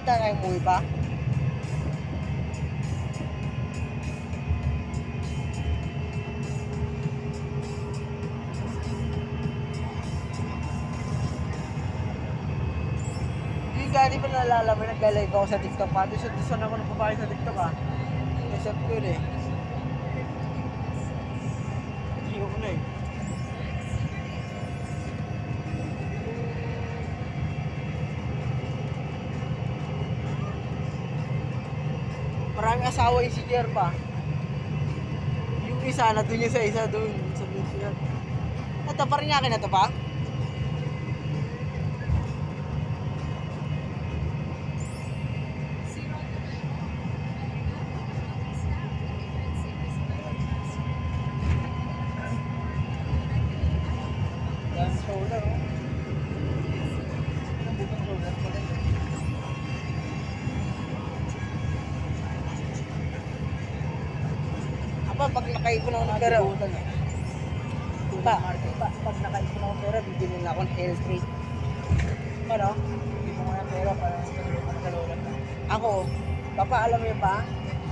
tayo umuwi pa? Yung gani pa nalala mo, nag-live ako sa TikTok pa. Gusto naman ng babae sa TikTok ah. Nasap ko yun eh. Hiyo ko na eh. Maraming asawa yung si Jer pa. Yung isa, na doon yung sa isa doon. Sa doon siya. Ito pa rin akin na to pa? Yan, shoulder oh. Nandito ang shoulder pala yun. Pag nakaipon ako ng pera, pag nakaipon ako ng pera, bibili na ako ng health rate. Ano? Hindi mo nga ng pera para magkalolan na. Ako, alam mo yun pa?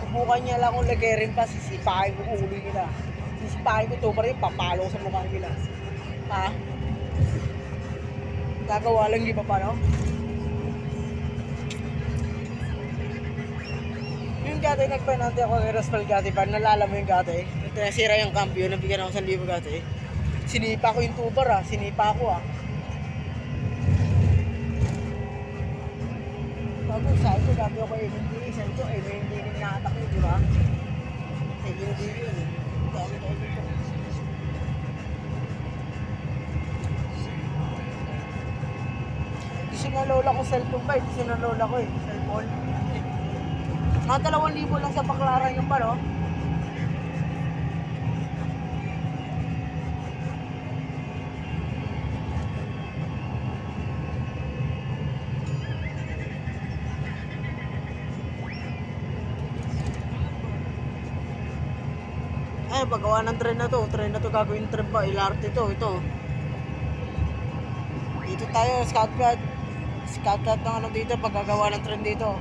Subukan niya lang kung lagerin pa, sisipahin ko ulo nila. Sisipahin ko ito pa rin, papalo sa mukha nila. Ha? Gagawa lang di pa pa, no? Yung gati, nagpanante ako kay Raspal gati pa, nalala mo yung gati? Nasira yung cambio, nabigyan ako 1,000 gati. Sinipa ko yung tubar ah, sinipa ko ah. Bago sa ito, dati ako hindi isa ito, hindi nakatak yun, di ba? Hindi yun eh. Dami tayo dito. Di sinalola ko cellphone ba? Di sinalola ko eh, cellphone. Mga 2,000 lang sa Baclaran yung palo. Ay, paggawa ng tren na to gagawin tren pa, LRT ito. Dito tayo, scout pad ng ano dito, paggagawa ng tren dito.